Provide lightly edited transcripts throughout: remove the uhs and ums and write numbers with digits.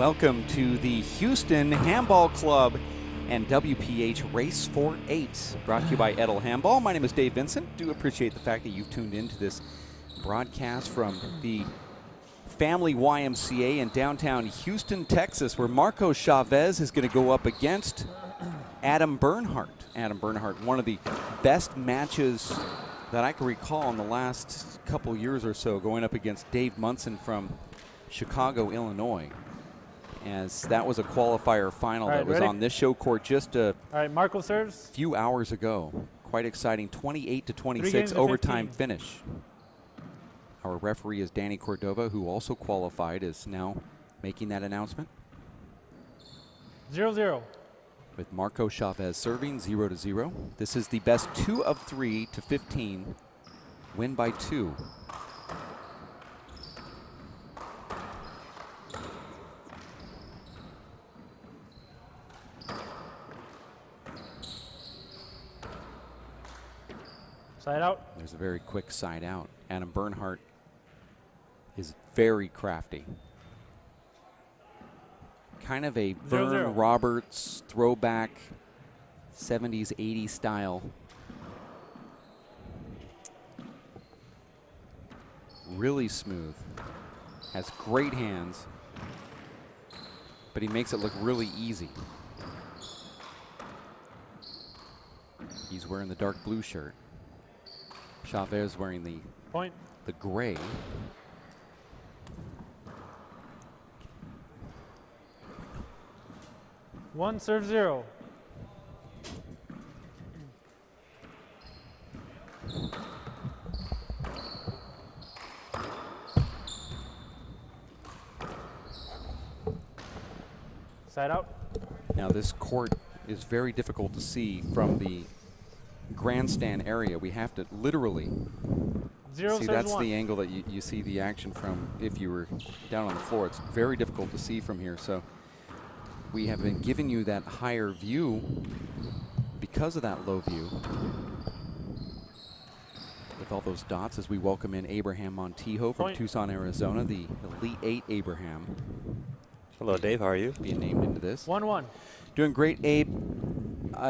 Welcome to the Houston Handball Club and WPH Race for 8, brought to you by Edel Handball. My name is Dave Vincent. Do appreciate the fact that you've tuned into this broadcast from the Family YMCA in downtown Houston, Texas, where Marco Chavez is going to go up against Adam Bernhard. Adam Bernhard, one of the best matches that I can recall in the last couple years or so, going up against Dave Munson from Chicago, Illinois, as that was a qualifier final that was on this show court just a Marco serves. Few hours ago. Quite exciting, 28-26 overtime 15. finish. Our referee is Danny Cordova, who also qualified, is now making that announcement. 0-0. With Marco Chavez serving 0-0. This is the best 2 of 3 to 15. Win by 2. Side out. There's a very quick side out. Adam Bernhard is very crafty. Kind of a Vern Roberts throwback 70s, 80s style. Really smooth. Has great hands, but he makes it look really easy. He's wearing the dark blue shirt. Chavez wearing the gray. One serve 0. Side out. Now this court is very difficult to see from the grandstand area. We have to literally see, that's the angle that you see the action from if you were down on the floor. It's very difficult to see from here, so we have been giving you that higher view because of that low view with all those dots as we welcome in Abraham Montijo from Tucson, Arizona, the Elite 8 Abraham. Hello, Dave. How are you? Being named into this. 1-1. Doing great, Abe.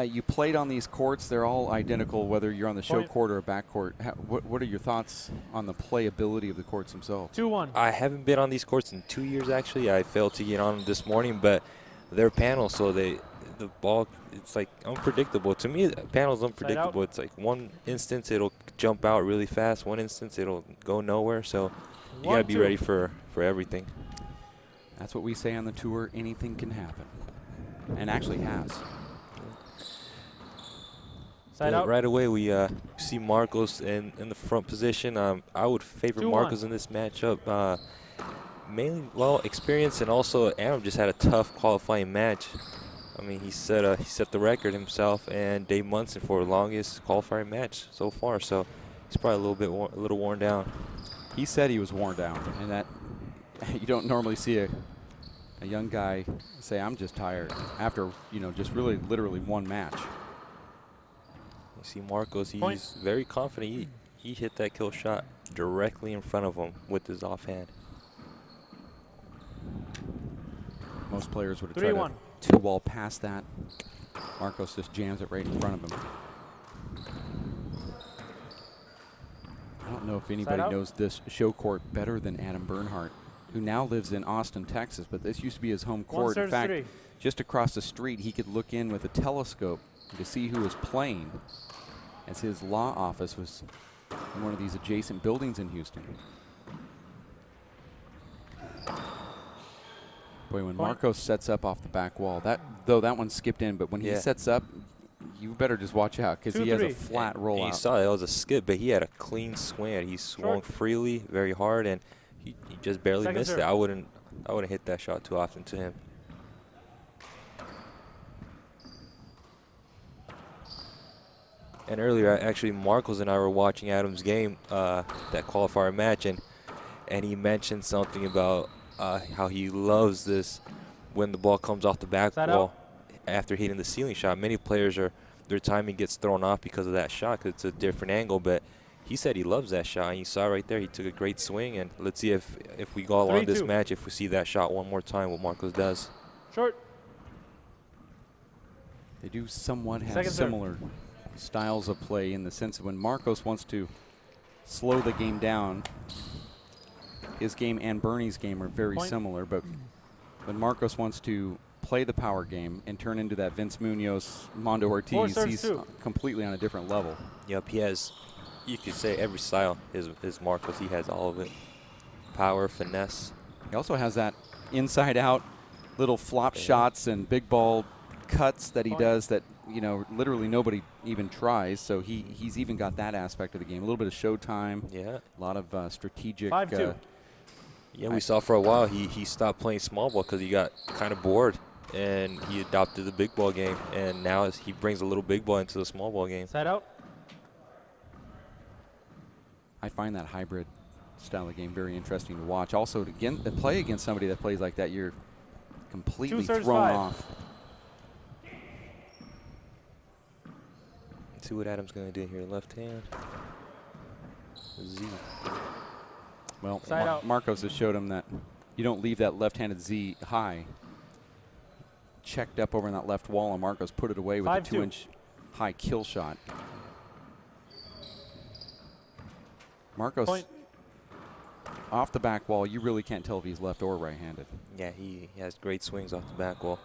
You played on these courts. They're all identical, whether you're on the show court or a back court. What are your thoughts on the playability of the courts themselves? 2-1. I haven't been on these courts in 2 years, actually. I failed to get on them this morning, but they're panels, so the ball, it's like unpredictable. To me, panel's unpredictable. It's like one instance it'll jump out really fast, one instance it'll go nowhere, so you got to be ready for everything. That's what we say on the tour. Anything can happen, and actually has. Side out. Right away, we see Marcos in the front position. I would favor Marcos in this matchup. Mainly, experience, and also Adam just had a tough qualifying match. I mean, he set the record himself and Dave Munson for the longest qualifying match so far. So he's probably a little worn down. He said he was worn down, and that you don't normally see a young guy say, "I'm just tired," after just really literally one match. You see Marcos, he's very confident. He hit that kill shot directly in front of him with his offhand. Most players would have tried to two-wall past that. Marcos just jams it right in front of him. I don't know if anybody knows this show court better than Adam Bernhard, who now lives in Austin, Texas, but this used to be his home court. In fact, just across the street, he could look in with a telescope to see who was playing, as his law office was in one of these adjacent buildings in Houston. Boy, when Marcos sets up off the back wall, that one skipped in, but when he sets up, you better just watch out because he has a flat rollout. You saw it was a skip, but he had a clean swing. He swung freely, very hard, and he just barely missed it. I wouldn't hit that shot too often to him. And earlier, actually, Marcos and I were watching Adam's game, that qualifier match, and he mentioned something about how he loves this when the ball comes off the back wall after hitting the ceiling shot. Many players their timing gets thrown off because of that shot because it's a different angle, but he said he loves that shot. And you saw right there, he took a great swing. And let's see if we go along this match, if we see that shot one more time, what Marcos does. Short. They do somewhat have Second similar styles of play in the sense of when Marcos wants to slow the game down, his game and Bernie's game are very similar, but when Marcos wants to play the power game and turn into that Vince Munoz, Mondo Ortiz, he's completely on a different level. Yep, he has, you could say every style is Marcos. He has all of it. Power, finesse. He also has that inside out little flop shots and big ball cuts that he does that, you know, literally nobody even tries. So he's even got that aspect of the game. A little bit of showtime. Yeah. A lot of strategic. 5-2. Yeah, we saw for a while he stopped playing small ball because he got kind of bored, and he adopted the big ball game, and now he brings a little big ball into the small ball game. Side out. I find that hybrid style of game very interesting to watch. Also, to play against somebody that plays like that, you're completely thrown off. Let's see what Adam's going to do here. Left hand. Z. Well, Marcos has showed him that you don't leave that left-handed Z high. Checked up over in that left wall, and Marcos put it away with a 2-inch high kill shot. Marcos, off the back wall, you really can't tell if he's left or right-handed. Yeah, he has great swings off the back wall.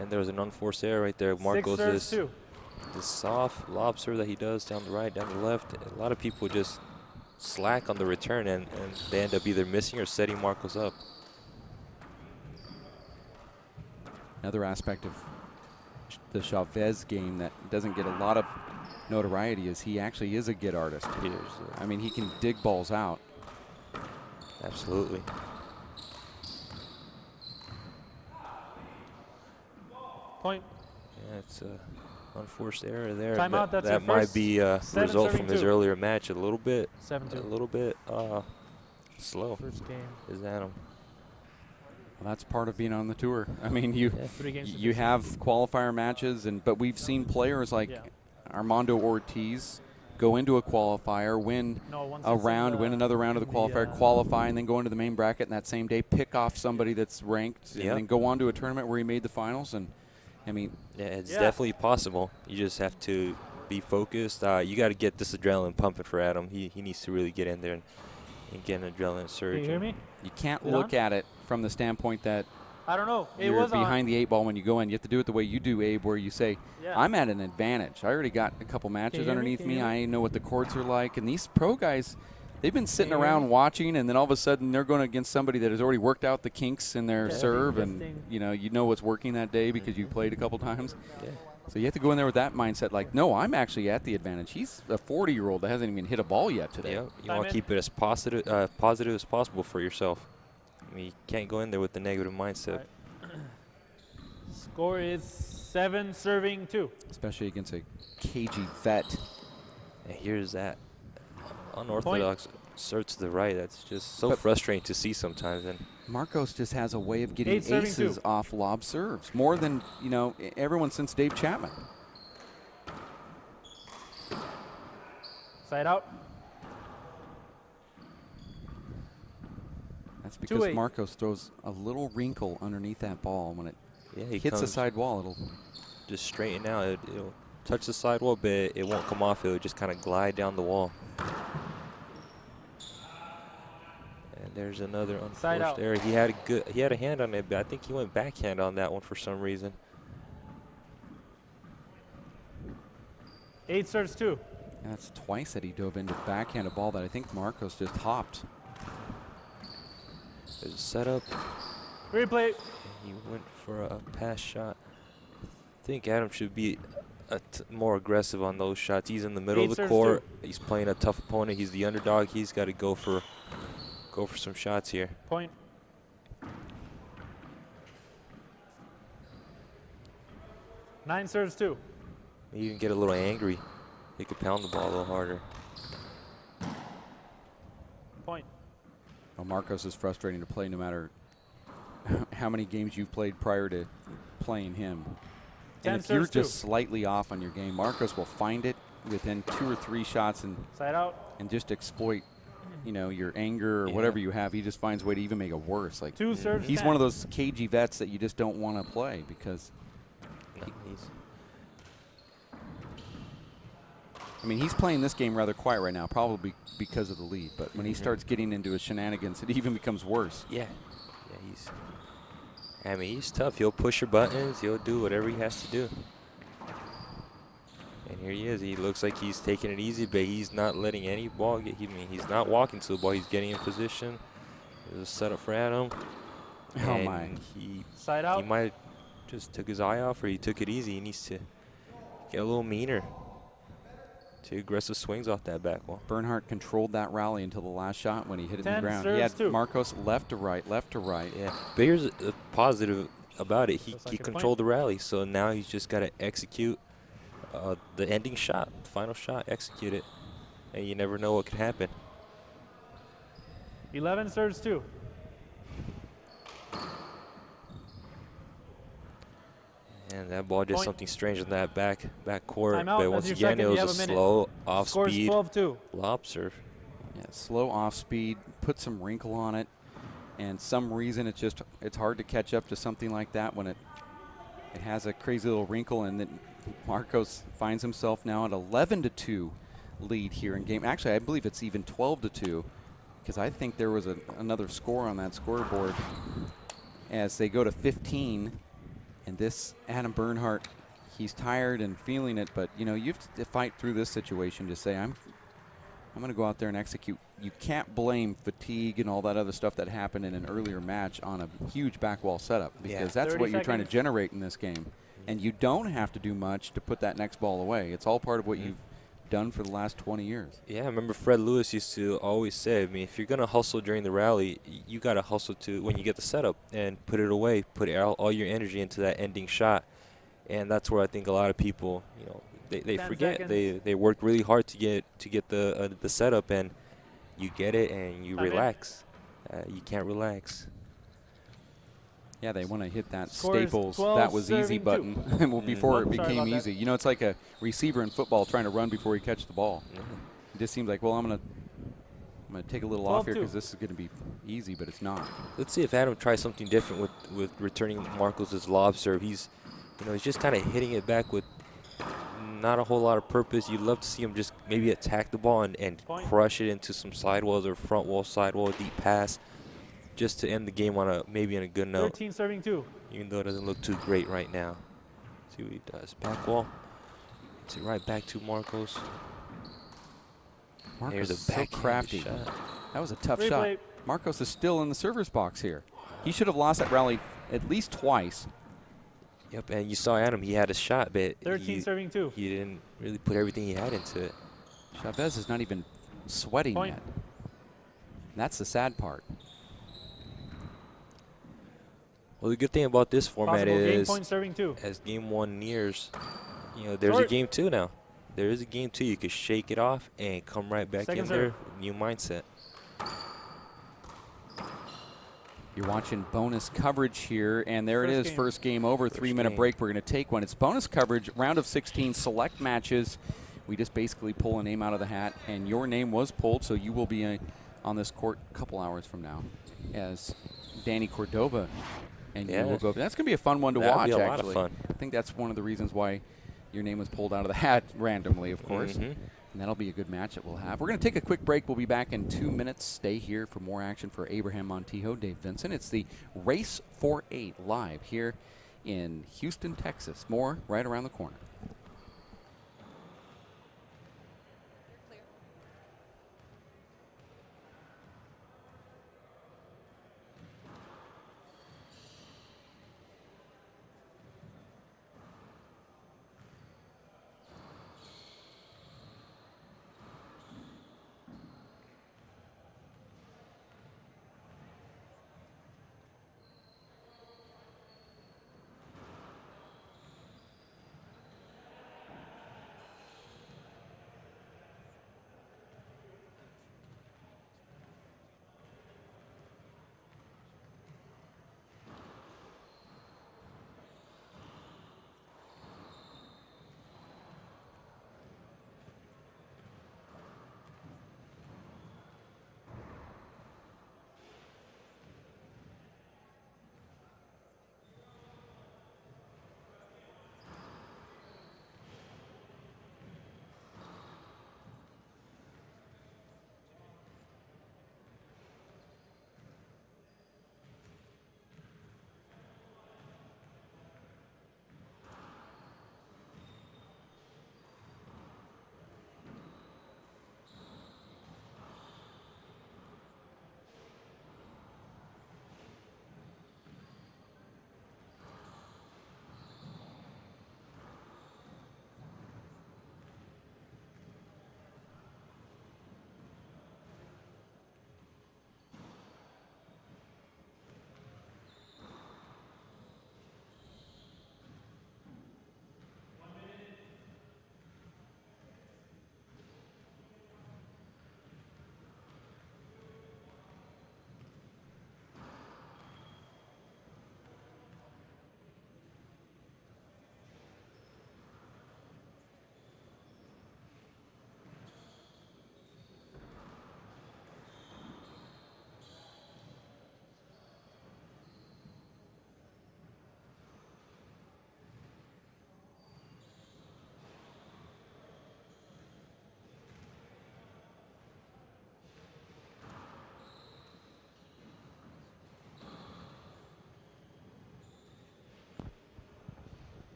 And there's an unforced error right there. Marcos this soft lob serve that he does down the right, down the left. A lot of people just slack on the return, and they end up either missing or setting Marcos up. Another aspect of the Chavez game that doesn't get a lot of notoriety is he actually is a good artist. I mean, he can dig balls out. Absolutely. Point. Yeah, it's a unforced error there. Timeout. That might be a result from his earlier match. A little bit 7-2. Slow. First game. Is Adam. Well, that's part of being on the tour. I mean, you have qualifier matches, but we've seen players like Armando Ortiz go into a qualifier, win a round, win another round of the qualifier, qualify, and then go into the main bracket and that same day pick off somebody that's ranked and then go on to a tournament where he made the finals. And I mean, yeah, it's definitely possible. You just have to be focused. You got to get this adrenaline pumping for Adam. He needs to really get in there and get an adrenaline surge. Can you hear me? You can't look at it from the standpoint that I don't know. You're behind the 8 ball when you go in. You have to do it the way you do, Abe, where you say, I'm at an advantage. I already got a couple matches underneath me. I know what the courts are like. And these pro guys, they've been sitting around watching, and then all of a sudden they're going against somebody that has already worked out the kinks in their serve, and you know what's working that day because you played a couple times. So you have to go in there with that mindset, like, no, I'm actually at the advantage. He's a 40-year-old that hasn't even hit a ball yet today. Yeah, you want to keep it as positive as possible for yourself. I mean, you can't go in there with the negative mindset. Score is 7-2. Especially against a cagey vet. And here's that unorthodox serve to the right. That's just so frustrating to see sometimes. And Marcos just has a way of getting aces off lob serves, more than, everyone since Dave Chapman. Side out. That's because Marcos throws a little wrinkle underneath that ball. When it hits the side wall, it'll just straighten out. It'll touch the side wall, but it won't come off. It'll just kind of glide down the wall. And there's another unforced error. He had a hand on it, but I think he went backhand on that one for some reason. 8 serves 2. And that's twice that he dove into backhand a ball that I think Marcos just hopped. There's a setup. Replay. He went for a pass shot. I think Adam should be more aggressive on those shots. He's in the middle of the court. He's playing a tough opponent. He's the underdog. He's got to go for some shots here. Point. Nine serves 2. Maybe even get a little angry. He could pound the ball a little harder. Point. Well, Marcos is frustrating to play no matter how many games you've played prior to playing him. And if you're just slightly off on your game, Marcos will find it, within 2 or 3 shots and Side out. just exploit, you know, your anger or whatever you have. He just finds a way to even make it worse. Like 2 serves. he's 10. one of those cagey vets that you just don't want to play because. I mean, he's playing this game rather quiet right now, probably because of the lead. But when he starts getting into his shenanigans, it even becomes worse. Yeah, he's tough. He'll push your buttons. He'll do whatever he has to do. And here he is. He looks like he's taking it easy, but he's not letting any ball get. He's not walking to the ball. He's getting in position. There's a setup for Adam. Oh and my! Side out. He might just took his eye off, or he took it easy. He needs to get a little meaner. 2 aggressive swings off that back wall. Bernhard controlled that rally until the last shot when he hit it in the 10 ground. He had serves 2. Marcos left to right, left to right. Yeah, but here's a positive about it. He Second controlled the rally, so now he's just got to execute the ending shot, the final shot, execute it, and you never know what could happen. 11 serves 2. And that ball did Point. something strange in that back court, Timeout. but once That's your again, second. it You was a have a minute. slow off-speed Scores 12-2. lob serve. Yeah, slow off speed, put some wrinkle on it, and some reason it's hard to catch up to something like that when it has a crazy little wrinkle, and then Marcos finds himself now at 11-2 lead here in game. Actually, I believe it's even 12-2 because I think there was another score on that scoreboard as they go to 15. And this Adam Bernhard, he's tired and feeling it, but you know you have to fight through this situation to say I'm going to go out there and execute. You can't blame fatigue and all that other stuff that happened in an earlier match on a huge back wall setup because that's 30 what you're trying to seconds. generate in this game. And you don't have to do much to put that next ball away. It's all part of what you've done for the last 20 years. Yeah, I remember Fred Lewis used to always say, I mean, if you're going to hustle during the rally, you got to hustle to when you get the setup and put it away, put all your energy into that ending shot. And that's where I think a lot of people, you know, they 10 forget. seconds. They work really hard to get the setup, and you get it and you Time in. relax. You can't relax. Yeah, they want to hit that Scores Staples 12, that was easy serving button well, before it Sorry became about that. easy. You know, it's like a receiver in football trying to run before he catches the ball. It just seems like, well, I'm gonna take a little off here 12-2. because this is going to be easy, but it's not. Let's see if Adam tries something different with returning Marcos' lob serve. He's just kind of hitting it back with not a whole lot of purpose. You'd love to see him just maybe attack the ball and Point. crush it into some sidewalls or front wall, sidewall, deep pass, just to end the game on maybe on a good note. 13 serving 2. Even though it doesn't look too great right now. See what he does. Back wall. See right back to Marcos. Marcos There's is a so backhand crafty. shot. That was a tough Replay. shot. Marcos is still in the server's box here. He should have lost that rally at least twice. Yep, and you saw Adam. He had a shot, but 13 serving 2. he didn't really put everything he had into it. Chavez is not even sweating Point. yet. That's the sad part. Well, the good thing about this format Possible game is, point serving 2. as game 1 nears, there's a Short. game 2 now. There is a game 2. You could shake it off and come right back Second in serve. there. New mindset. You're watching bonus coverage here, and there it First is. game. First game over. First 3-minute game. break. We're going to take one. It's bonus coverage, round of 16, select matches. We just basically pull a name out of the hat, and your name was pulled, so you will be on this court a couple hours from now as Danny Cordova. And you will go. That's going to be a fun one to That'll watch, be a lot actually. of fun. I think that's one of the reasons why your name was pulled out of the hat randomly, of course. Mhm. And that'll be a good match that we'll have. We're going to take a quick break. We'll be back in 2 minutes. Stay here for more action for Abraham Montijo, Dave Vincent. It's the Race for 8 live here in Houston, Texas. More right around the corner.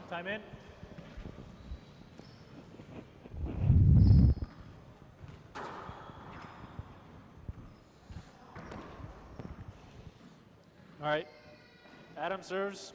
Time in. All right. Adam serves.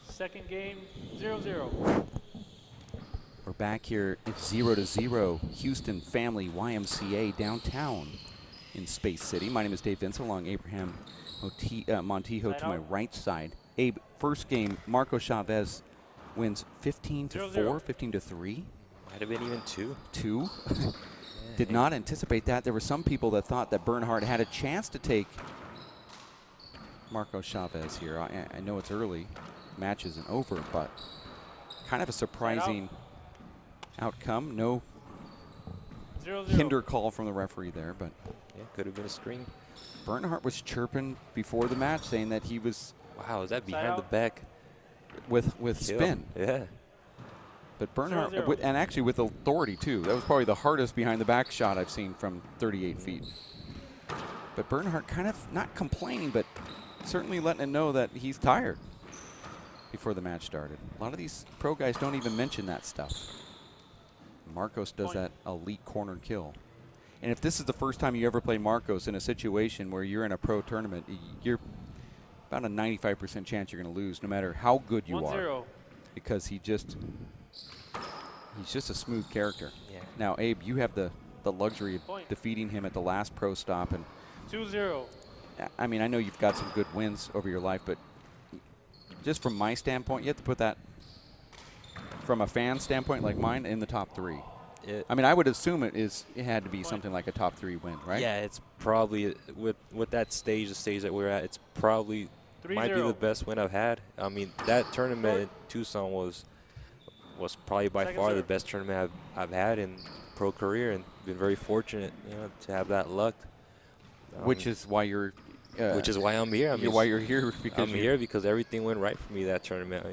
Second game, 0-0. We're back here at 0-0, Houston Family YMCA downtown in Space City. My name is Dave Vincent, along Abraham Montijo to my right side. Abe, first game, Marco Chavez wins 15-4, 15-3. Might have been even 2. 2. Did not anticipate that. There were some people that thought that Bernhard had a chance to take Marco Chavez here. I know it's early. Match isn't over, but kind of a surprising outcome. No 0-0. hinder call from the referee there, but Yeah, could have been a screen. Bernhard was chirping before the match, saying that he was Wow, is that behind the back? with spin. Yeah. But Bernhard, 0-0. and actually with authority too. That was probably the hardest behind the back shot I've seen from 38 feet. But Bernhard kind of not complaining, but certainly letting it know that he's tired before the match started. A lot of these pro guys don't even mention that stuff. Marcos does that elite corner kill. And if this is the first time you ever play Marcos in a situation where you're in a pro tournament, you're about a 95% chance you're going to lose, no matter how good you 1-0. are, because he's just a smooth character. Yeah. Now, Abe, you have the luxury of defeating him at the last pro stop, and 2-0. I mean, I know you've got some good wins over your life, but just from my standpoint, you have to put that from a fan standpoint like mine in the top 3. I mean, I would assume it had to be something like a top 3 win, right? Yeah, it's probably with that stage, the stage that we're at, it's probably might be the best win I've had. I mean, that tournament in Tucson was probably by far the best tournament I've had in pro career, and been very fortunate, to have that luck. Which is why you're. Which is why I'm here. I mean, why you're here because I'm here because everything went right for me that tournament.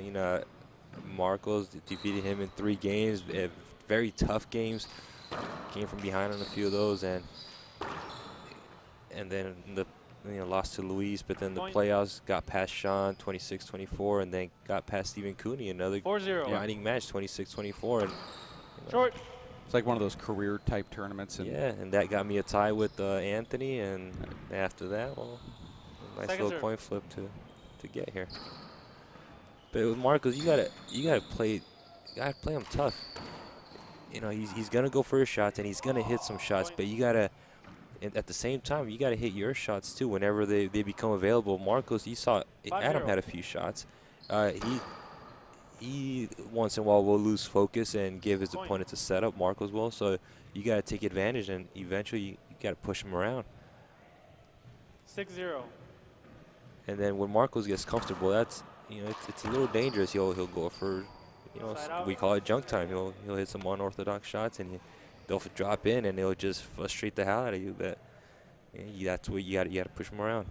Marcos defeated him in 3 games, very tough games. Came from behind on a few of those, and then lost to Luis. But then the playoffs got past Sean 26-24, and then got past Stephen Cooney, another 4-0. grinding match 26-24, and Short. It's like one of those career type tournaments. And yeah, and that got me a tie with Anthony, and after that, well, nice little coin flip to get here. But with Marcos, you gotta play him tough. He's gonna go for his shots, and he's gonna hit some shots, but you gotta, at the same time, you gotta hit your shots too whenever they become available. Marcos, you saw Adam had a few shots. He once in a while will lose focus and give his opponent a setup. Marcos will, so you got to take advantage, and eventually you got to push him around. 6-0. And then when Marcos gets comfortable, that's it's a little dangerous. He'll go for we call it junk time. He'll hit some unorthodox shots, and they'll drop in, and they'll just frustrate the hell out of you. But that's what you got to push him around.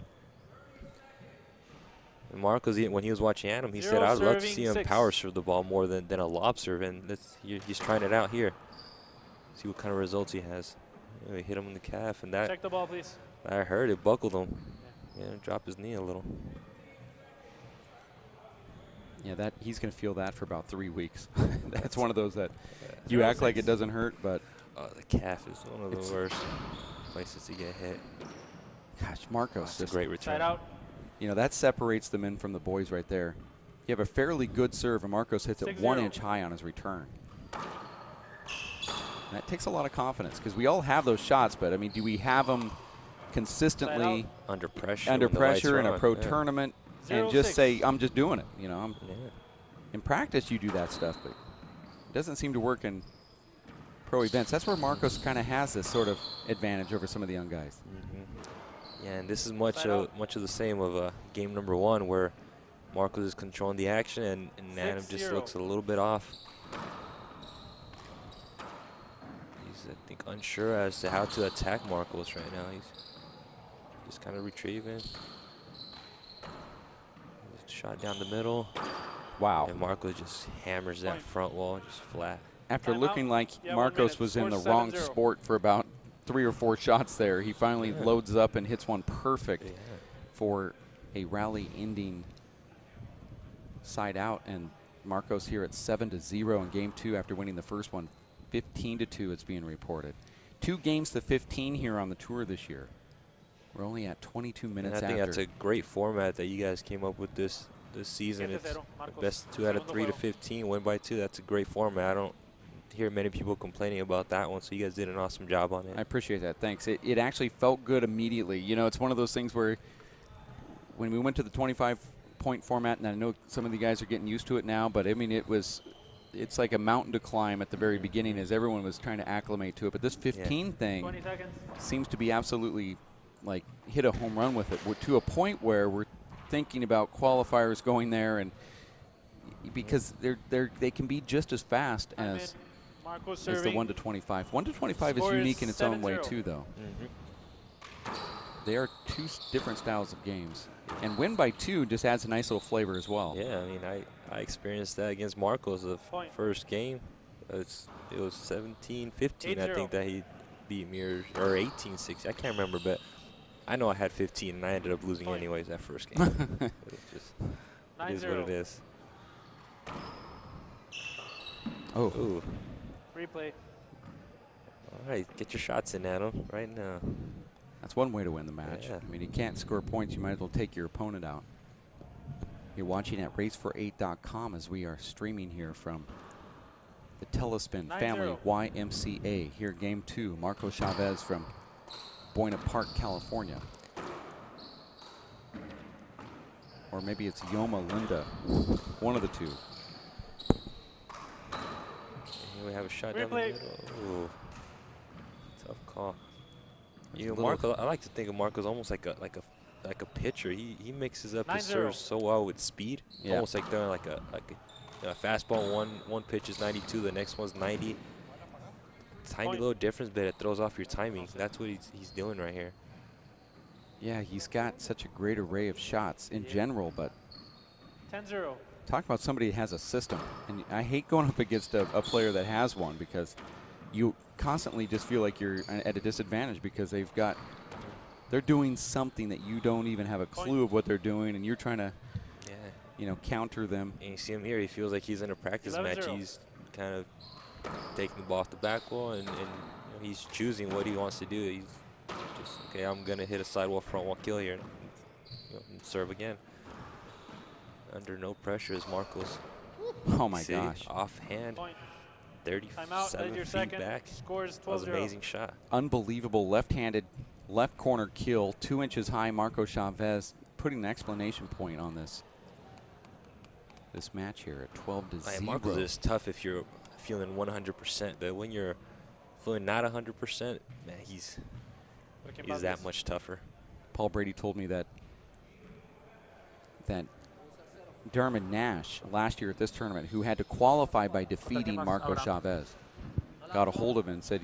Marcos, when he was watching Adam, he said, "I'd love to see him power serve the ball more than a lob serve," and he's trying it out here. See what kind of results he has. He hit him in the calf, and that. Check the ball, please. I heard it buckled him. Yeah, dropped his knee a little. Yeah, he's going to feel that for about 3 weeks. That's one of those that you act like it doesn't hurt, but the calf is one of the worst places to get hit. Gosh, Marcos, that's a great return. Side out. That separates the men from the boys right there. You have a fairly good serve, and Marcos hits it 1 inch high on his return. And that takes a lot of confidence, because we all have those shots, but I mean, do we have them consistently under pressure in a pro tournament and just say, I'm just doing it? In practice, you do that stuff, but it doesn't seem to work in pro events. That's where Marcos kind of has this sort of advantage over some of the young guys. Yeah, and this is much of the same of game number 1, where Marcos is controlling the action, and Adam just looks a little bit off. He's, I think, unsure as to how to attack Marcos right now. He's just kind of retrieving. Shot down the middle. Wow. And Marcos just hammers that front wall just flat. After looking like Marcos was in the wrong sport for about 3 or 4 shots there, he finally loads up and hits one perfect for a rally-ending side out. And Marcos here at 7-0 in game 2 after winning the first one. 15-2 it's being reported. 2 games to 15 here on the tour this year. We're only at 22 minutes and I think that's a great format that you guys came up with this season. It's the best 2 out of 3 to 15, win by 2. That's a great format. I don't hear many people complaining about that one, so you guys did an awesome job on it. I appreciate that. Thanks. It actually felt good immediately. You know, it's one of those things where when we went to the 25-point format, and I know some of the guys are getting used to it now, but I mean, it's like a mountain to climb at the very beginning as everyone was trying to acclimate to it. But this 15 thing seems to be absolutely like hit a home run with it. We're to a point where we're thinking about qualifiers going there, and because they can be just as fast as the 1 to 25. 1 to 25 is unique in its own way too, though. They are 2 different styles of games, and win by 2 just adds a nice little flavor as well. Yeah, I mean, I experienced that against Marcos the first game. It was 17-15, I think, that he beat me, or 18-6. I can't remember, but I know I had 15, and I ended up losing anyways that first game. But it is what it is. Oh. Ooh. Replay. All right, get your shots in, Adam, right now. That's one way to win the match. Yeah. I mean, you can't score points. You might as well take your opponent out. You're watching at racefor8.com as we are streaming here from the Telespin Family YMCA. Here, game 2, Marco Chavez from Buena Park, California. Or maybe it's Yoma Linda, one of the 2. Here we have a shot down the middle. Ooh. Tough call. You know, Marco, I like to think of Marco's almost like a pitcher. He mixes up his serves so well with speed. Yeah. Almost like throwing like a fastball. One pitch is 92, the next one's 90. Tiny little difference, but it throws off your timing. That's what he's doing right here. Yeah, he's got such a great array of shots in general, but 10-0. talk about somebody that has a system. And I hate going up against a player that has one, because you constantly just feel like you're at a disadvantage because they're doing something that you don't even have a clue of what they're doing, and you're trying to counter them. And you see him here, he feels like he's in a practice match. He's kind of taking the ball off the back wall, and he's choosing what he wants to do. He's just, okay, I'm going to hit a sidewall front wall kill here and serve again. Under no pressure is Marcos. Oh, my gosh. Offhand. 37 feet back. Scores 12-0. That was an amazing shot. Unbelievable left-handed, left corner kill, 2 inches high. Marco Chavez putting an exclamation point on this match here at 12-0. Marcos is tough if you're feeling 100%, but when you're feeling not 100%, man, he's that much tougher. Paul Brady told me that Dermot Nash last year at this tournament, who had to qualify by defeating Marco Chavez, got a hold of him and said,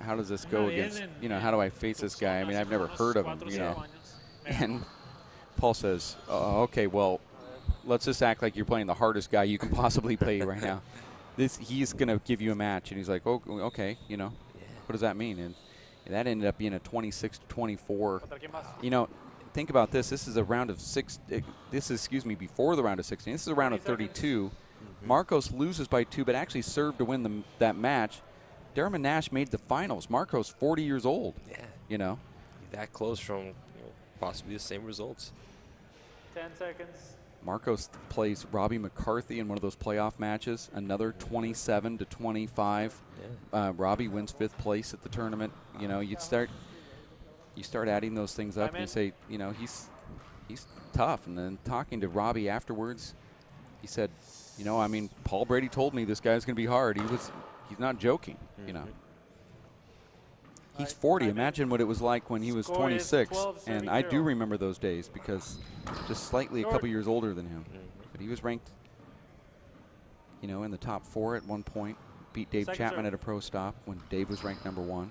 how does this go against, how do I face this guy? I mean, I've never heard of him, And Paul says, okay, well, let's just act like you're playing the hardest guy you can possibly play right now. He's going to give you a match. And he's like, oh, okay, what does that mean? And that ended up being a 26-24. Think about this. This is a round of 6. Before the round of 16. This is a round of 32. Marcos loses by 2, but actually served to win that match. Dermot Nash made the finals. Marcos 40 years old. Yeah. That close from possibly the same results. 10 seconds. Marcos plays Robbie McCarthy in one of those playoff matches. Another 27-25. Yeah. Robbie wins 5th place at the tournament. You start adding those things up, and you say, he's tough. And then talking to Robbie afterwards, he said, Paul Brady told me this guy's going to be hard. He's not joking, He's 40. Imagine what it was like when he was 26. And I do remember those days because just slightly a couple years older than him. But he was ranked, in the top 4 at one point. beat Dave Second Chapman serve. at a pro stop when Dave was ranked #1.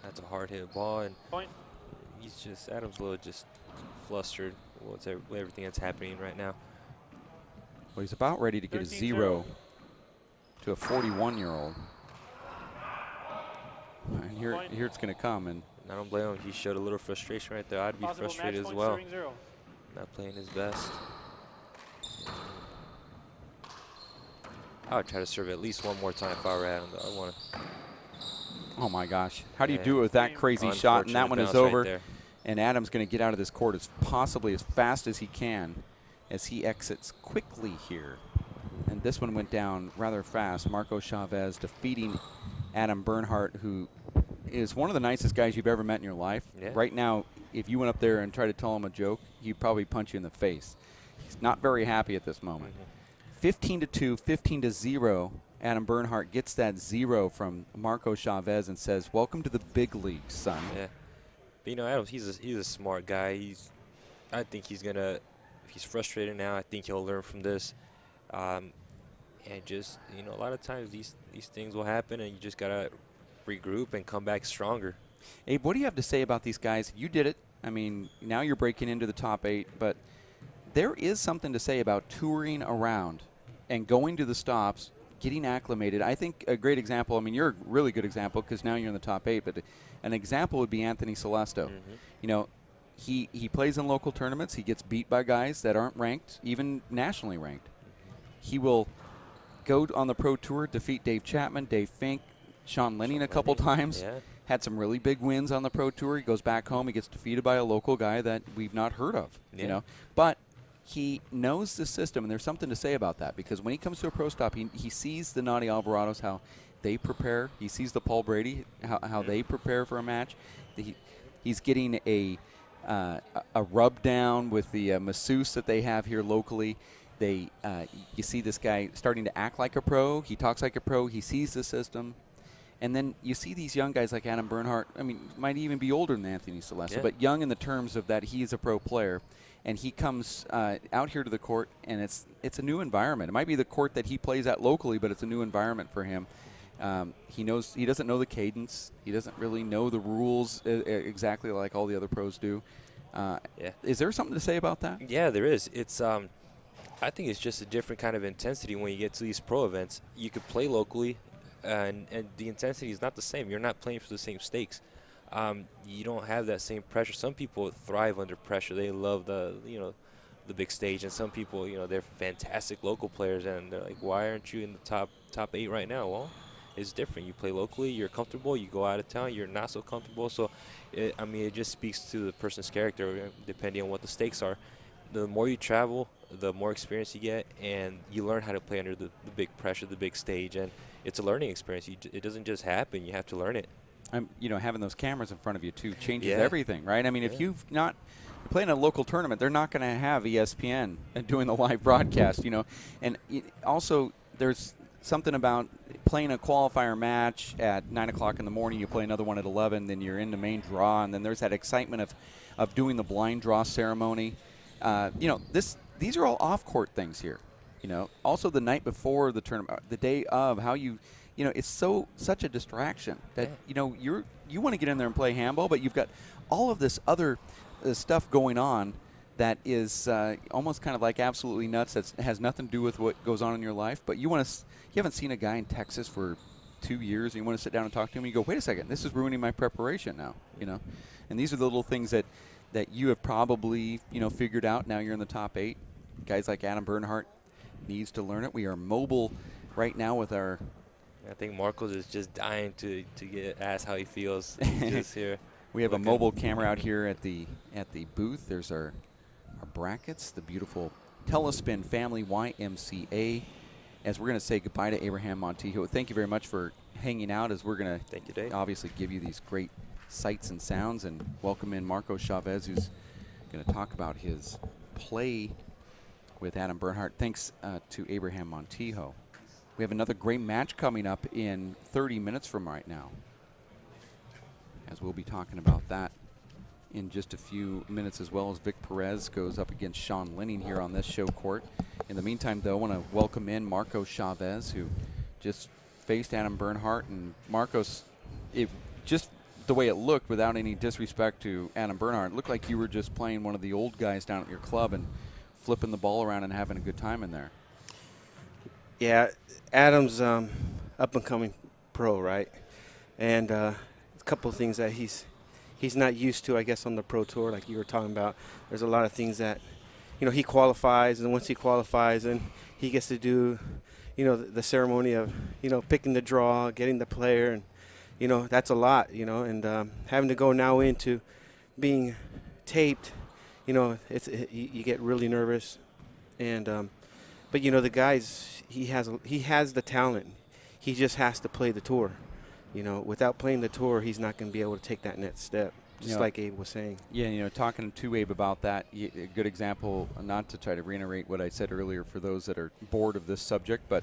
That's a hard hit ball, and Point. he's just, Adam's a little just flustered with everything that's happening right now. Well, he's about ready to get a 0 to a 41-year-old. And here it's going to come. And I don't blame him. He showed a little frustration right there. I'd be Possible frustrated match as point, well. serving 0. Not playing his best. I would try to serve at least one more time if I were Adam. I want to. oh my gosh, how do you Yeah. do it with that crazy shot? And that one is Unfortunate bounce over. right there. And Adam's going to get out of this court as possibly as fast as he can as he exits quickly here. And this one went down rather fast. Marco Chavez defeating Adam Bernhard, who is one of the nicest guys you've ever met in your life. Yeah. Right now, if you went up there and tried to tell him a joke, he'd probably punch you in the face. He's not very happy at this moment. 15-2, 15-0. Adam Bernhard gets that 0 from Marco Chavez and says, "Welcome to the big leagues, son." Yeah. But, you know, Adams, he's a smart guy. I think he's gonna. If he's frustrated now, I think he'll learn from this. And just, you know, a lot of times these things will happen, and you just gotta regroup and come back stronger. Abe, what do you have to say about these guys? You did it. I mean, now you're breaking into the top 8, but there is something to say about touring around and going to the stops, getting acclimated. I think a great example, I mean, you're a really good example because now you're in the top 8, but an example would be Anthony Celesto. You know, he plays in local tournaments. He gets beat by guys that aren't ranked, even nationally ranked. He will go on the pro tour, defeat Dave Chapman, Dave Fink, Sean Lenning a couple times. Yeah. Had some really big wins on the pro tour. He goes back home. He gets defeated by a local guy that we've not heard of. Yeah. You know, but he knows the system, and there's something to say about that because when he comes to a pro stop, he sees the Naughty Alvarados, how they prepare. He sees the Paul Brady, how they prepare for a match. He's getting a rub down with the masseuse that they have here locally. You see this guy starting to act like a pro. He talks like a pro. He sees the system. And then you see these young guys like Adam Bernhard, I mean, might even be older than Anthony Celesto, but young in the terms of that he's a pro player. And he comes out here to the court, and it's a new environment. It might be the court that he plays at locally, but it's a new environment for him. He doesn't know the cadence. He doesn't really know the rules exactly like all the other pros do. Is there something to say about that? Yeah, there is. It's I think it's just a different kind of intensity when you get to these pro events. You could play locally, and the intensity is not the same. You're not playing for the same stakes. You don't have that same pressure. Some people thrive under pressure. They love the big stage, and some people, they're fantastic local players, and they're like, why aren't you in the top 8 right now? Well, it's different. You play locally, you're comfortable. You go out of town, you're not so comfortable. So, it just speaks to the person's character, depending on what the stakes are. The more you travel, the more experience you get, and you learn how to play under the big pressure, the big stage, and it's a learning experience. It doesn't just happen. You have to learn it. Having those cameras in front of you, too, changes everything, right? I mean, if you've not playing a local tournament, they're not going to have ESPN doing the live broadcast, And also, there's something about playing a qualifier match at 9 o'clock in the morning, you play another one at 11, then you're in the main draw, and then there's that excitement of doing the blind draw ceremony. These are all off-court things here. Also the night before the tournament, the day of, how it's such a distraction that you want to get in there and play handball, but you've got all of this other stuff going on that is almost kind of like absolutely nuts. That has nothing to do with what goes on in your life. But you haven't seen a guy in Texas for 2 years, and you want to sit down and talk to him. And you go, wait a second, this is ruining my preparation now. And these are the little things that you have probably figured out. Now you're in the top 8. Guys like Adam Bernhard needs to learn it. We are mobile right now with our. I think Marcos is just dying to get asked how he feels just here. We have a mobile camera out here at the booth. There's our brackets, the beautiful Telespin Family YMCA. As we're going to say goodbye to Abraham Montijo. Thank you very much for hanging out as we're going to obviously give you these great sights and sounds and welcome in Marco Chavez, who's going to talk about his play with Adam Bernhard. Thanks to Abraham Montijo. We have another great match coming up in 30 minutes from right now, as we'll be talking about that in just a few minutes, as well as Vic Perez goes up against Sean Lenning here on this show court. In the meantime, though, I want to welcome in Marcos Chavez, who just faced Adam Bernhard. And Marcos, it just the way it looked, without any disrespect to Adam Bernhard, it looked like you were just playing one of the old guys down at your club and flipping the ball around and having a good time in there. Yeah, Adam's up-and-coming pro, right? And a couple of things that he's not used to, I guess, on the pro tour, like you were talking about. There's a lot of things that, he qualifies, and once he qualifies, and he gets to do, the ceremony of, picking the draw, getting the player, and, that's a lot, and having to go now into being taped, you get really nervous. And but the guys, he has the talent. He just has to play the tour. Without playing the tour, he's not going to be able to take that next step, just like Abe was saying. Yeah, talking to Abe about that, a good example, not to try to reiterate what I said earlier for those that are bored of this subject, but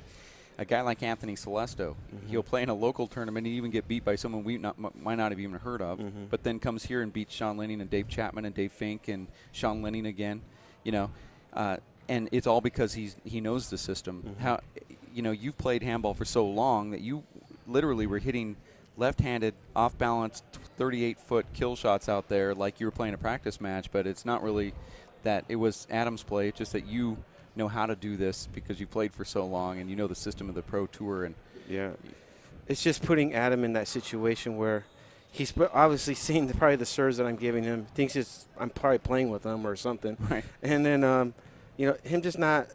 a guy like Anthony Celesto, he'll play in a local tournament and even get beat by someone we might not have even heard of, but then comes here and beats Sean Lenning and Dave Chapman and Dave Fink and Sean Lenning again, and it's all because he knows the system. How, you've played handball for so long that you literally were hitting left-handed, off-balance, 38-foot kill shots out there like you were playing a practice match, but it's not really that it was Adam's play. It's just that you know how to do this because you played for so long and you know the system of the pro tour. And yeah, it's just putting Adam in that situation where he's obviously seeing probably the serves that I'm giving him, thinks I'm probably playing with him or something. Right. And then, him just not,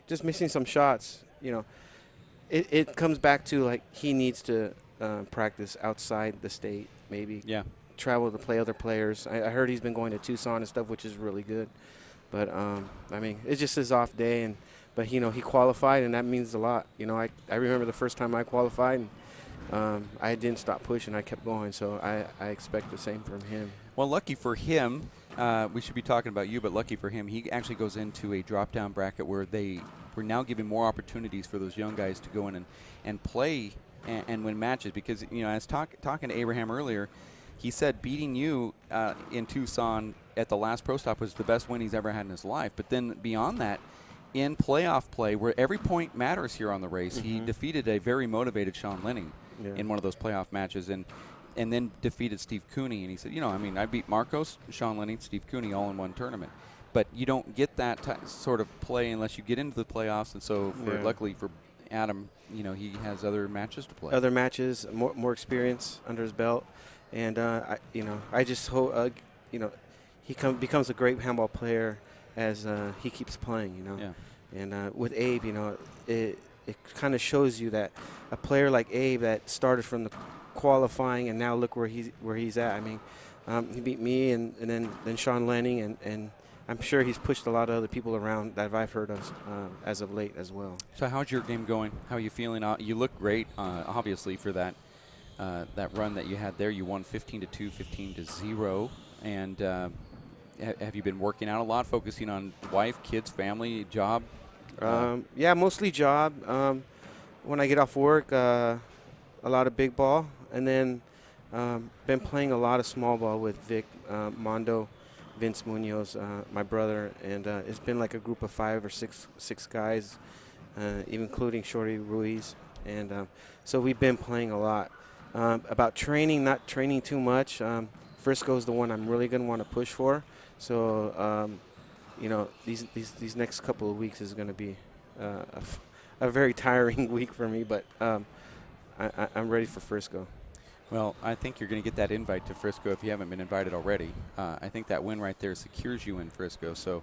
just missing some shots, It comes back to, like, he needs to practice outside the state, maybe. Yeah. Travel to play other players. I heard he's been going to Tucson and stuff, which is really good. But, it's just his off day. But he qualified, and that means a lot. I remember the first time I qualified, and I didn't stop pushing. I kept going. So I expect the same from him. Well, lucky for him, we should be talking about you, but lucky for him, he actually goes into a drop-down bracket where we're now giving more opportunities for those young guys to go in and play and win matches. Because, I was talking to Abraham earlier, he said beating you in Tucson at the last pro stop was the best win he's ever had in his life. But then beyond that, in playoff play, where every point matters here on the race, he defeated a very motivated Sean Lenning in one of those playoff matches. And then defeated Steve Cooney. And he said, I beat Marcos, Sean Lenning, Steve Cooney all in one tournament. But you don't get that sort of play unless you get into the playoffs. And so, luckily for Adam, he has other matches to play. Other matches, more experience under his belt. And, I just hope, he becomes a great handball player as he keeps playing, Yeah. And with Abe, it kind of shows you that a player like Abe that started from the qualifying and now look where he's at. He beat me and then Sean Lenning and I'm sure he's pushed a lot of other people around that I've heard of as of late as well. So how's your game going? How are you feeling? You look great, obviously, for that run that you had there. You won 15-2, 15-0, and have you been working out a lot, focusing on wife, kids, family, job? Yeah, mostly job. When I get off work, a lot of big ball, and then been playing a lot of small ball with Vic, Mondo, Vince Munoz, my brother, and it's been like a group of 5 or 6 guys, even including Shorty Ruiz, and so we've been playing a lot. About training, not training too much. Frisco's the one I'm really going to want to push for. So, these next couple of weeks is going to be a very tiring week for me, but I'm ready for Frisco. Well, I think you're going to get that invite to Frisco if you haven't been invited already. I think that win right there secures you in Frisco. So,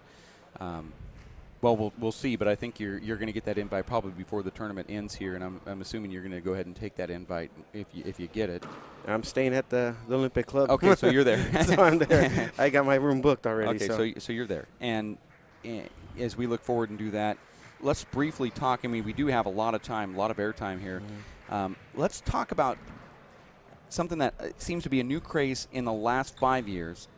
we'll see, but I think you're going to get that invite probably before the tournament ends here, and I'm assuming you're going to go ahead and take that invite if you get it. I'm staying at the Olympic Club. Okay, so you're there. So I'm there. I got my room booked already. Okay, so you're there. And as we look forward and do that, let's briefly talk. We do have a lot of time, a lot of airtime here. Let's talk about something that seems to be a new craze in the last 5 years.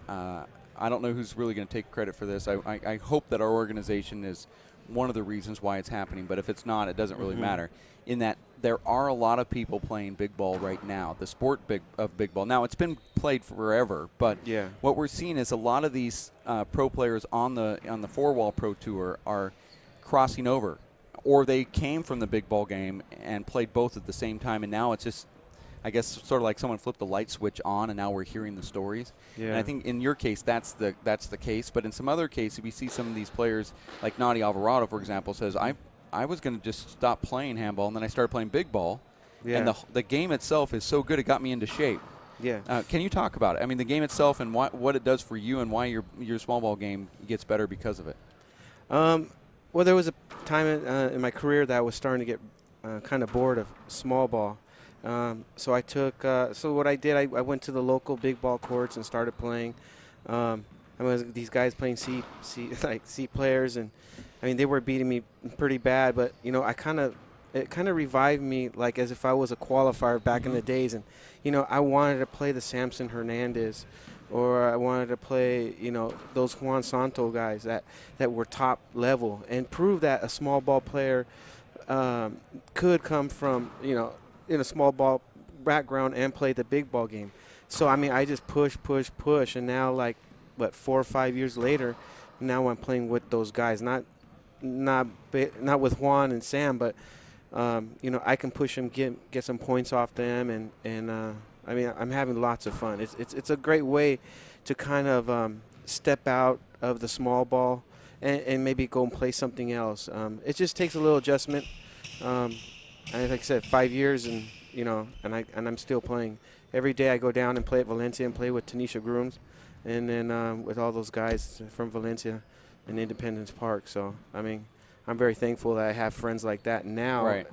I don't know who's really going to take credit for this. I hope that our organization is one of the reasons why it's happening. But if it's not, it doesn't really Mm-hmm. matter. In that there are a lot of people playing big ball right now, the sport of big ball. Now, it's been played forever, but Yeah. what we're seeing is a lot of these pro players on the four-wall pro tour are crossing over, or they came from the big ball game and played both at the same time, and now it's just, I guess, sort of like someone flipped the light switch on, and now we're hearing the stories. Yeah. And I think in your case, that's the case. But in some other cases, we see some of these players, like Nadi Alvarado, for example, says, I was going to just stop playing handball, and then I started playing big ball. Yeah. And the game itself is so good, it got me into shape. Yeah. Can you talk about it? I mean, the game itself and what it does for you, and why your small ball game gets better because of it. Well, there was a time in my career that I was starting to get kind of bored of small ball. So I took. So what I did, I went to the local big ball courts and started playing. These guys playing C players, and I mean they were beating me pretty bad. But you know, it kind of revived me, like as if I was a qualifier back in the days. And you know, I wanted to play the Samson Hernandez, or I wanted to play, you know, those Juan Santo guys that were top level, and prove that a small ball player could come from, you know, in a small ball background and play the big ball game. So, I mean, I just push, and now, like, 4 or 5 years later, now I'm playing with those guys, not with Juan and Sam, but, you know, I can push them, get some points off them, and I mean, I'm having lots of fun. It's a great way to kind of step out of the small ball and maybe go and play something else. It just takes a little adjustment. And like I said, 5 years, and you know, and I'm still playing. Every day I go down and play at Valencia and play with Tanisha Grooms, and then with all those guys from Valencia and Independence Park. So I mean, I'm very thankful that I have friends like that now, Right.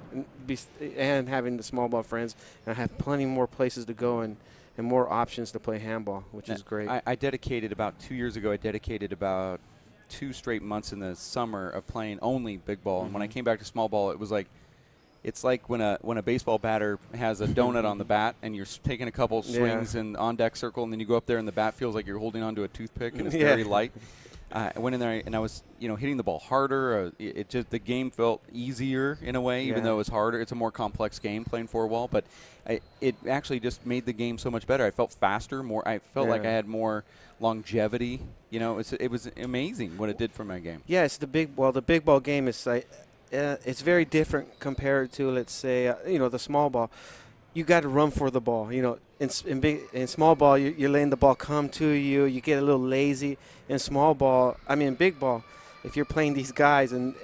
and having the small ball friends, and I have plenty more places to go and more options to play handball, which is great. I dedicated about 2 years ago. I dedicated about 2 straight months in the summer of playing only big ball. And when I came back to small ball, it was like, it's like when a baseball batter has a donut on the bat and you're taking a couple swings in on deck circle, and then you go up there and the bat feels like you're holding onto a toothpick and it's very light. I went in there and I was, you know, hitting the ball harder. It just, the game felt easier in a way, even though it was harder. It's a more complex game playing four wall, but it actually just made the game so much better. I felt faster, more. I felt like I had more longevity. You know, it was amazing what it did for my game. Yeah, it's the big ball game is like, it's very different compared to, let's say, you know, the small ball. You got to run for the ball. You know, in small ball, you're letting the ball come to you. You get a little lazy. In big ball, if you're playing these guys and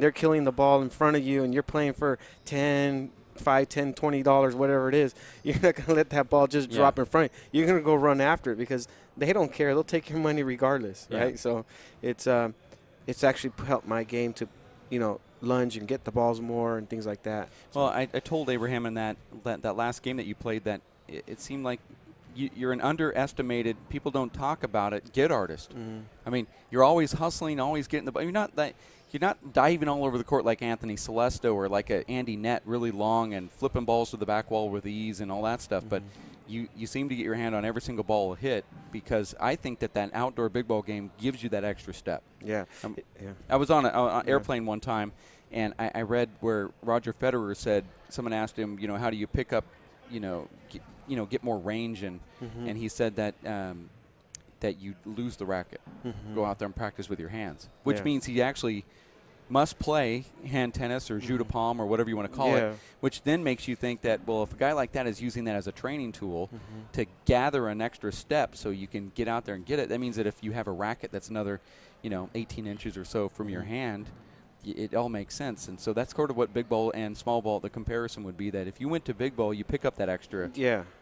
they're killing the ball in front of you, and you're playing for $5, $10, $20, whatever it is, you're not going to let that ball just drop in front of you. You're going to go run after it because they don't care. They'll take your money regardless, right? So it's actually helped my game to, you know, lunge and get the balls more and things like that. Well, I told Abraham in that last game that you played that it seemed like you're an underestimated, people don't talk about it, get artist. I mean, you're always hustling, always getting the ball. You're not diving all over the court like Anthony Celesto or like a Andy Nett, really long and flipping balls to the back wall with ease and all that stuff. But you seem to get your hand on every single ball hit, because I think that outdoor big ball game gives you that extra step. Yeah. I was on an airplane one time, and I read where Roger Federer said, someone asked him, you know, how do you pick up, get more range, and he said that that you lose the racket, go out there and practice with your hands, which means he actually must play hand tennis or jeu de paume or whatever you want to call it, which then makes you think that, well, if a guy like that is using that as a training tool to gather an extra step so you can get out there and get it, that means that if you have a racket that's another, 18 inches or so from your hand, it all makes sense. And so that's sort of what big ball and small ball, the comparison would be, that if you went to big ball, you pick up that extra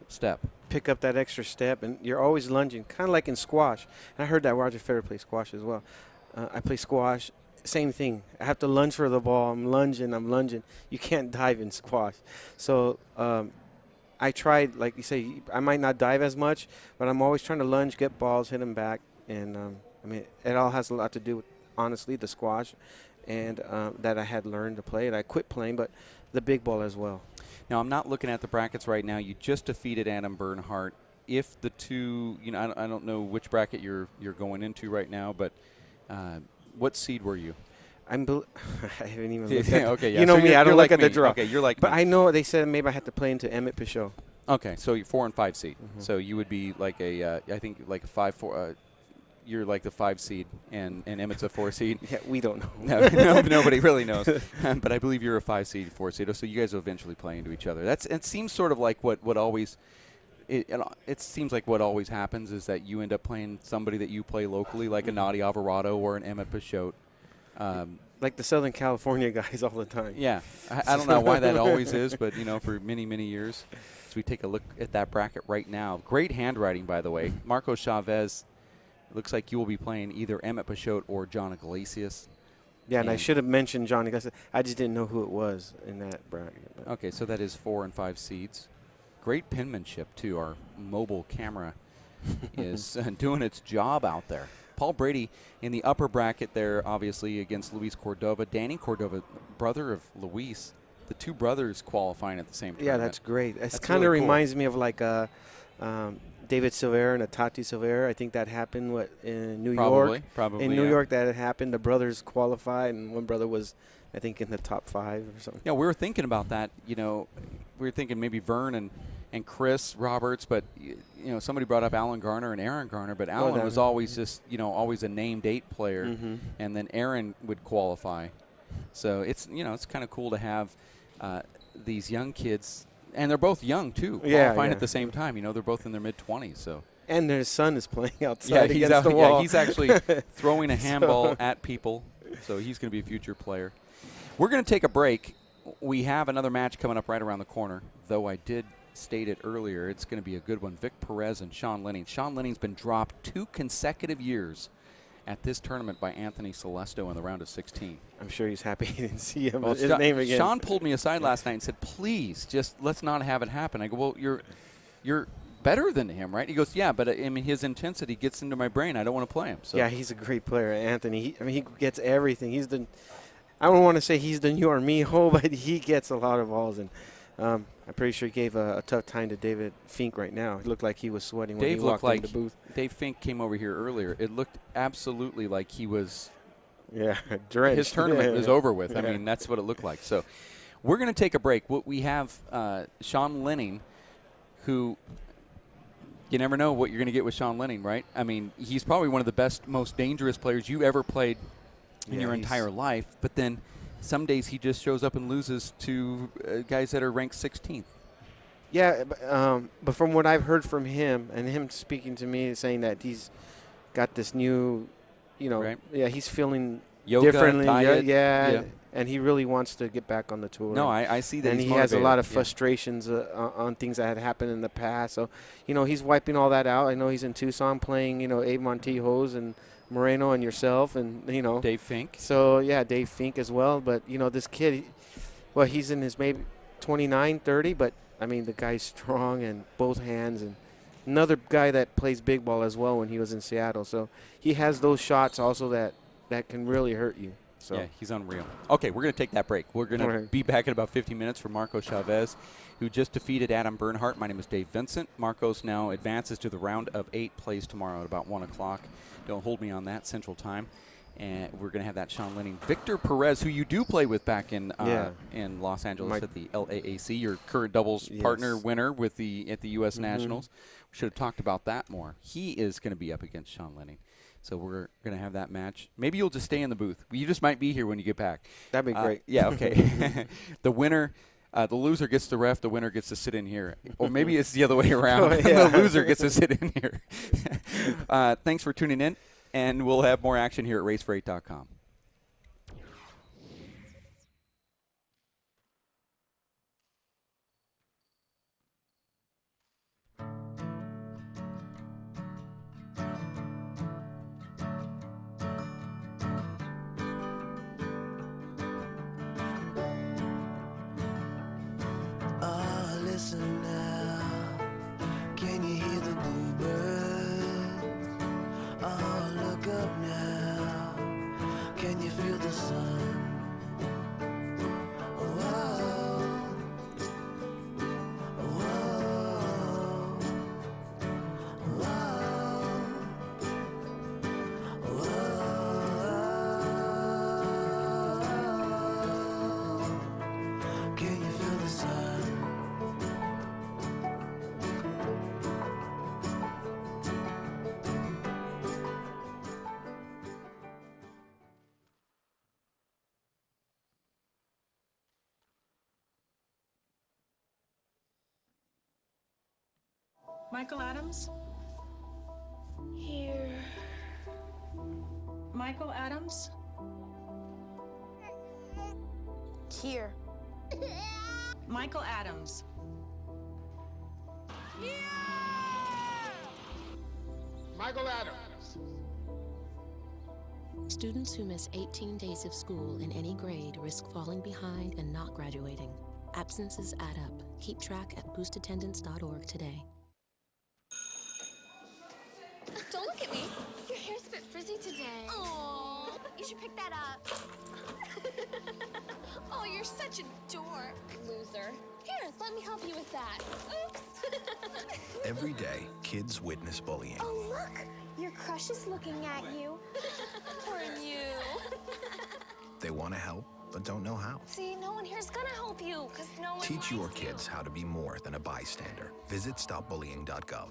step. Pick up that extra step, and you're always lunging, kind of like in squash. And I heard that Roger Federer plays squash as well. I play squash. Same thing. I have to lunge for the ball. I'm lunging. You can't dive in squash. So I tried, like you say, I might not dive as much, but I'm always trying to lunge, get balls, hit them back. And, it all has a lot to do with, honestly, the squash and that I had learned to play. And I quit playing, but the big ball as well. Now, I'm not looking at the brackets right now. You just defeated Adam Bernhard. If the two, I don't know which bracket you're going into right now, but what seed were you? I haven't even looked at Okay, yeah. You know So me, you're I don't like look at the me. draw. Okay, you're like But me. I know they said maybe I had to play into E Ft Lowell. Okay, so you're 4 and 5 seed. Mm-hmm. So you would be like a, I think like a 5-4. You're like the 5 seed, and Emmett's a 4 seed. Yeah, we don't know. No, nobody really knows. But I believe you're a 5 seed, 4 seed. So you guys will eventually play into each other. It seems sort of like what always. It seems like what always happens is that you end up playing somebody that you play locally, like a Nadi Alvarado or an Emmett Peixote. Like the Southern California guys all the time. Yeah, I don't know why that always is, but for many, many years. So we take a look at that bracket right now. Great handwriting, by the way. Marco Chavez, looks like you will be playing either Emmett Peixote or John Iglesias. Yeah, and I should have mentioned Johnny. I just didn't know who it was in that bracket. Okay, so that is 4 and 5 seeds. Great penmanship, too. Our mobile camera is doing its job out there. Paul Brady in the upper bracket there, obviously, against Luis Cordova. Danny Cordova, brother of Luis. The two brothers qualifying at the same time. Yeah, that's great. It That's kind of really cool. reminds me of like David Silvera and Tati Silvera. I think that happened in New York. Probably, in New York, that had happened. The brothers qualified, and one brother was, I think, in the top 5 or something. Yeah, we were thinking about that. We were thinking maybe Vern and Chris Roberts, but somebody brought up Alan Garner and Aaron Garner, but Alan was always just always a name date player, and then Aaron would qualify. So it's it's kind of cool to have these young kids, and they're both young too, qualifying at the same time. They're both in their mid-20s. So. And their son is playing outside he's against the wall. Yeah, he's actually throwing a handball at people, so he's going to be a future player. We're going to take a break. We have another match coming up right around the corner, though I did state it earlier. It's going to be a good one. Vic Perez and Sean Lenning. Sean Lenning's been dropped 2 consecutive years at this tournament by Anthony Celesto in the round of 16. I'm sure he's happy he didn't see him, his name again. Sean pulled me aside last night and said, please, just let's not have it happen. I go, well, you're better than him, right? He goes, yeah, but his intensity gets into my brain. I don't want to play him. So. Yeah, he's a great player, Anthony. He gets everything. I don't want to say he's the new Armijo, but he gets a lot of balls. And I'm pretty sure he gave a tough time to David Fink right now. It looked like he was sweating when he walked in the booth. Dave Fink came over here earlier. It looked absolutely like he was drenched. His tournament was over with. I mean, that's what it looked like. So we're going to take a break. We have Sean Lenning, who you never know what you're going to get with Sean Lenning, right? I mean, he's probably one of the best, most dangerous players you ever played in your entire life. But then some days he just shows up and loses to guys that are ranked 16th. Yeah, but from what I've heard from him and him speaking to me, saying that he's got this new, right. He's feeling Yoga, differently. Diet, and he really wants to get back on the tour. No, I see that. And he's he has a lot of motivated. frustrations on things that had happened in the past. So, he's wiping all that out. I know he's in Tucson playing, Abe Montijos and Moreno and yourself and, Dave Fink. So, yeah, Dave Fink as well. But, this kid, he's in his maybe 29, 30, but, I mean, the guy's strong and both hands. And another guy that plays big ball as well when he was in Seattle. So he has those shots also that can really hurt you. So. Yeah, he's unreal. Okay, we're going to take that break. We're going to be back in about 50 minutes for Marco Chavez, who just defeated Adam Bernhard. My name is Dave Vincent. Marcos now advances to the round of 8, plays tomorrow at about 1 o'clock. Don't hold me on that, Central Time. And we're going to have that Sean Lenning. Victor Perez, who you do play with back in Los Angeles at the LAAC, your current doubles partner winner at the U.S. Nationals. We should have talked about that more. He is going to be up against Sean Lenning. So we're going to have that match. Maybe you'll just stay in the booth. You just might be here when you get back. That'd be great. Yeah, okay. The winner, the loser gets the ref. The winner gets to sit in here. Or maybe it's the other way around. The loser gets to sit in here. Thanks for tuning in, and we'll have more action here at racefor8.com. Listen now, can you hear the bluebirds? Oh, look up now, Michael Adams? Here. Michael Adams? Here. Michael Adams. Michael Adams. Students who miss 18 days of school in any grade risk falling behind and not graduating. Absences add up. Keep track at boostattendance.org today. Don't look at me. Your hair's a bit frizzy today. Oh, you should pick that up. Oh, you're such a dork. Loser. Here, let me help you with that. Oops. Every day, kids witness bullying. Oh, look. Your crush is looking at you. Poor you. They want to help, but don't know how. See, no one here's gonna help you, because no one Teach your likes you. kids how to be more than a bystander. Visit stopbullying.gov.